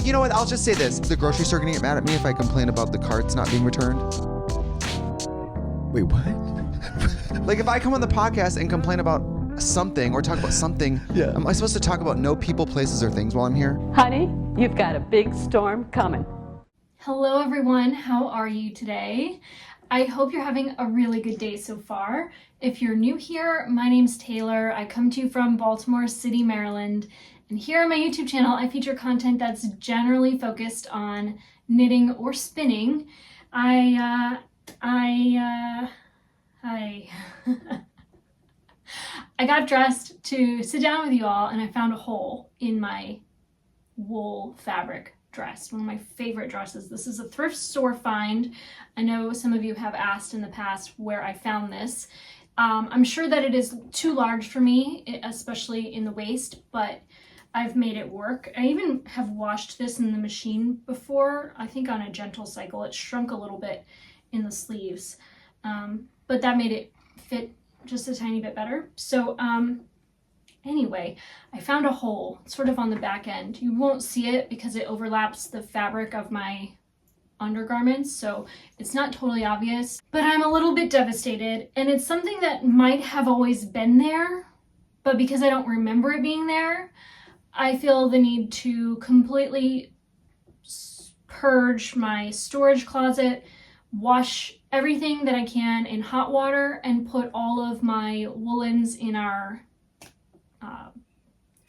You know what? I'll just say this. The grocery store gonna get mad at me if I complain about the carts not being returned. Wait, what? Like if I come on the podcast and complain about something or talk about something, Yeah. am I supposed to talk about no people, places, or things while I'm here? Honey, you've got a big storm coming. Hello everyone, how are you today? I hope you're having a really good day so far. If you're new here, my name's Taylor. I come to you from Baltimore City, Maryland. And here on my YouTube channel, I feature content that's generally focused on knitting or spinning. I got dressed to sit down with you all and I found a hole in my wool fabric dress, one of my favorite dresses. This is a thrift store find. I know some of you have asked in the past where I found this. I'm sure that it is too large for me, especially in the waist, but I've made it work. I even have washed this in the machine before, I think on a gentle cycle. It shrunk a little bit in the sleeves, but that made it fit just a tiny bit better. So anyway, I found a hole sort of on the back end. You won't see it because it overlaps the fabric of my undergarments, so it's not totally obvious, but I'm a little bit devastated, and it's something that might have always been there, but because I don't remember it being there, I feel the need to completely purge my storage closet, wash everything that I can in hot water, and put all of my woolens in our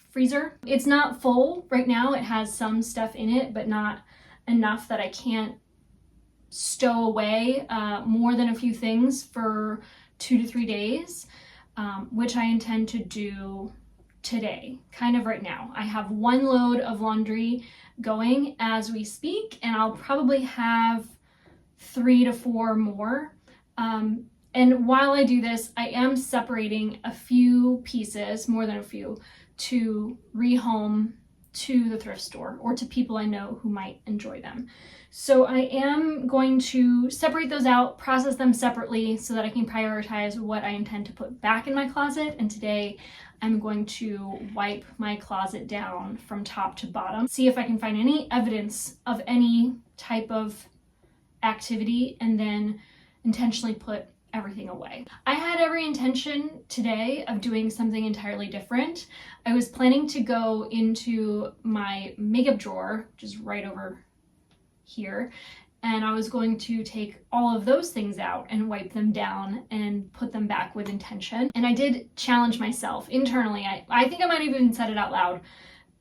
freezer. It's not full right now. It has some stuff in it, but not enough that I can't stow away more than a few things for 2 to 3 days, which I intend to do today, kind of right now. I have 1 load of laundry going as we speak, and I'll probably have 3 to 4 more. And while I do this, I am separating a few pieces, more than a few, to rehome to the thrift store or to people I know who might enjoy them. So I am going to separate those out, process them separately so that I can prioritize what I intend to put back in my closet. And today I'm going to wipe my closet down from top to bottom, see if I can find any evidence of any type of activity, and then intentionally put everything away. I had every intention today of doing something entirely different. I was planning to go into my makeup drawer, which is right over here, and I was going to take all of those things out and wipe them down and put them back with intention. And I did challenge myself internally. I think I might have even said it out loud.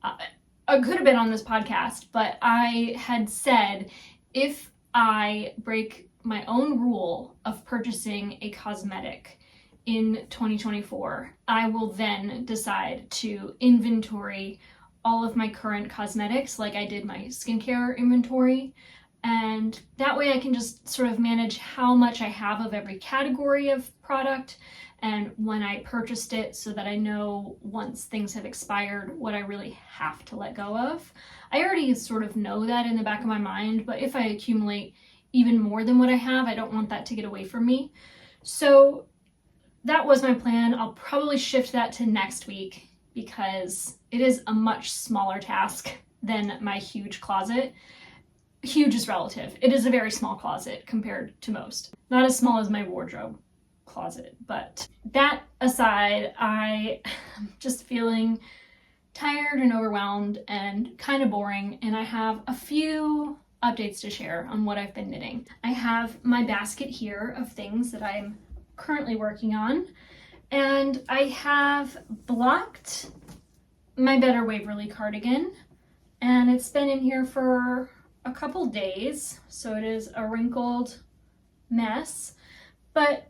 I could have been on this podcast, but I had said, if I break my own rule of purchasing a cosmetic in 2024, I will then decide to inventory all of my current cosmetics like I did my skincare inventory. And that way I can just sort of manage how much I have of every category of product and when I purchased it, so that I know once things have expired what I really have to let go of. I already sort of know that in the back of my mind, but if I accumulate even more than what I have, I don't want that to get away from me. So that was my plan. I'll probably shift that to next week because it is a much smaller task than my huge closet. Huge is relative. It is a very small closet compared to most. Not as small as my wardrobe closet, but that aside, I'm just feeling tired and overwhelmed and kind of boring, and I have a few updates to share on what I've been knitting. I have my basket here of things that I'm currently working on, and I have blocked my Better Waverly cardigan, and it's been in here for a couple days, so it is a wrinkled mess, but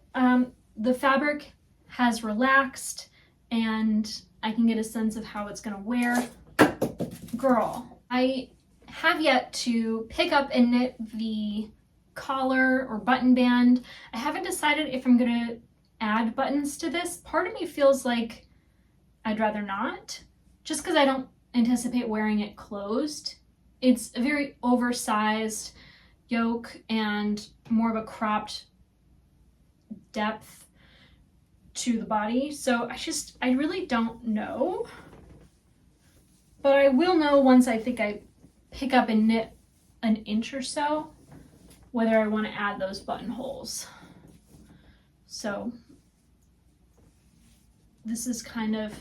the fabric has relaxed and I can get a sense of how it's gonna wear. Girl, I have yet to pick up and knit the collar or button band. I haven't decided if I'm gonna add buttons to this. Part of me feels like I'd rather not, just because I don't anticipate wearing it closed. It's a very oversized yoke and more of a cropped depth to the body. So I really don't know, but I will know once I think I pick up and knit an inch or so, whether I want to add those buttonholes. So this is kind of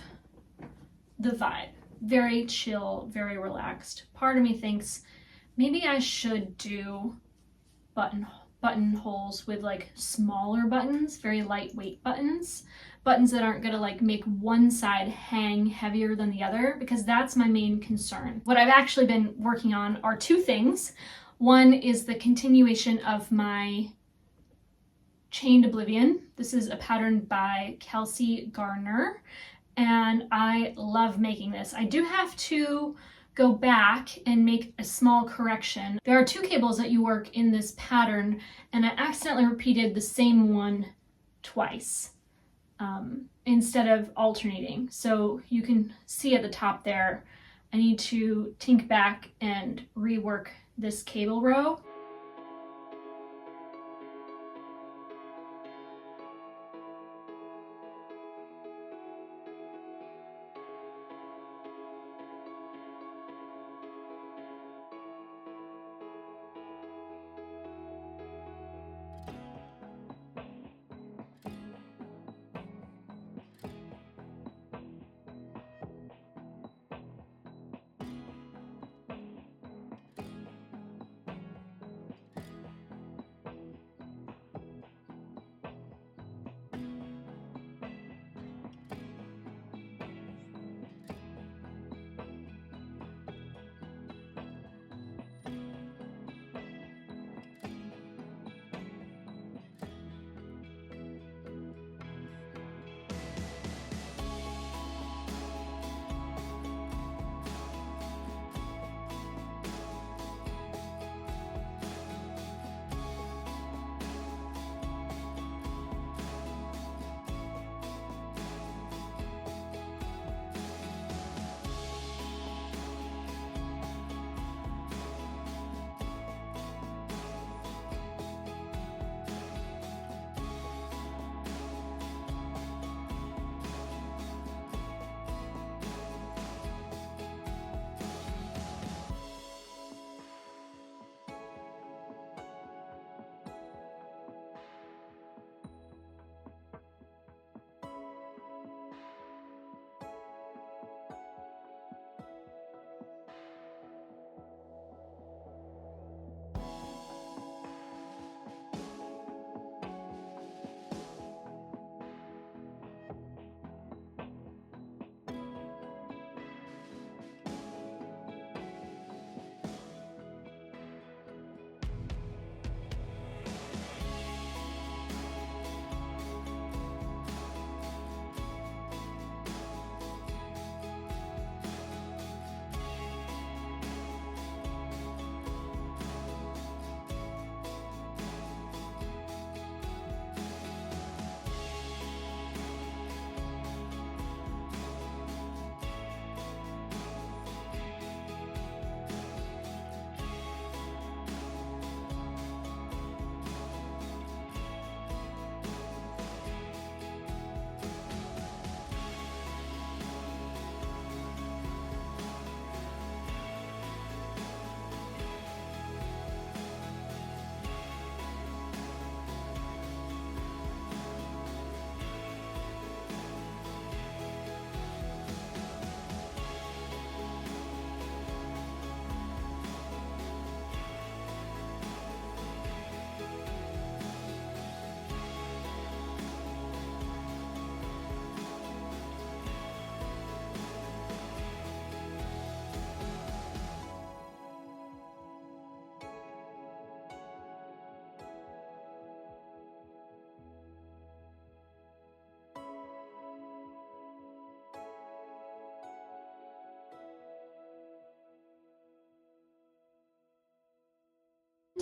the vibe. Very chill, very relaxed. Part of me thinks maybe I should do buttonholes with like smaller buttons, very lightweight buttons that aren't gonna like make one side hang heavier than the other, because that's my main concern. What I've actually been working on are two things. One is the continuation of my chained Oblivion. This is a pattern by Kelsey Garner, and I love making this. I do have to go back and make a small correction. There are two cables that you work in this pattern, and I accidentally repeated the same one twice instead of alternating. So you can see at the top there, I need to tink back and rework this cable row.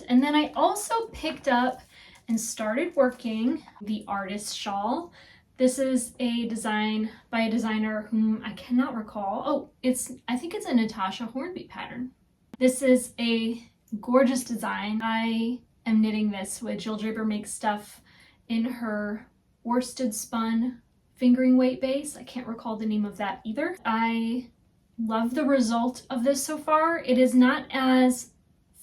And then I also picked up and started working the Artus shawl. This is a design by a designer whom I cannot recall. Oh, I think it's a Natasha Hornby pattern. This is a gorgeous design. I am knitting this with Jill Draper Makes Stuff in her worsted spun fingering weight base. I can't recall the name of that either. I love the result of this so far. It is not as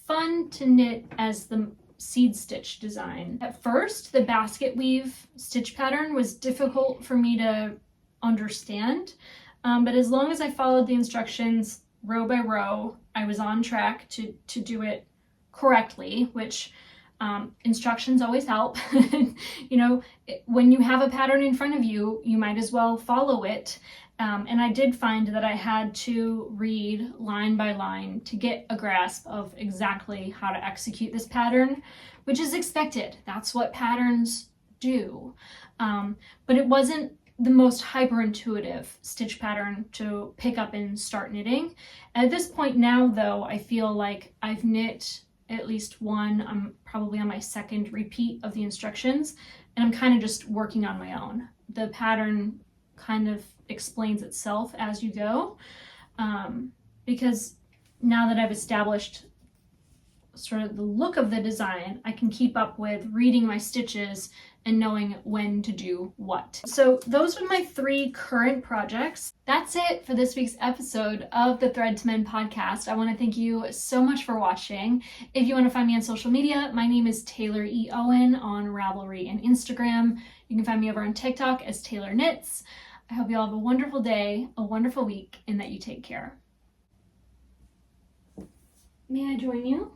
fun to knit as the seed stitch design. At first, the basket weave stitch pattern was difficult for me to understand, but as long as I followed the instructions row by row, I was on track to do it correctly, which instructions always help. You know, when you have a pattern in front of you, you might as well follow it. And I did find that I had to read line by line to get a grasp of exactly how to execute this pattern, which is expected. That's what patterns do. But it wasn't the most hyper-intuitive stitch pattern to pick up and start knitting. At this point now, though, I feel like I've knit at least one. I'm probably on my second repeat of the instructions, and I'm kind of just working on my own. The pattern kind of explains itself as you go, because now that I've established sort of the look of the design, I can keep up with reading my stitches and knowing when to do what. So those are my 3 current projects. That's it for this week's episode of the Thread to Mend podcast. I want to thank you so much for watching. If you want to find me on social media, my name is Taylor E. Owen on Ravelry and Instagram. You can find me over on TikTok as Taylor Knits. I hope you all have a wonderful day, a wonderful week, and that you take care. May I join you?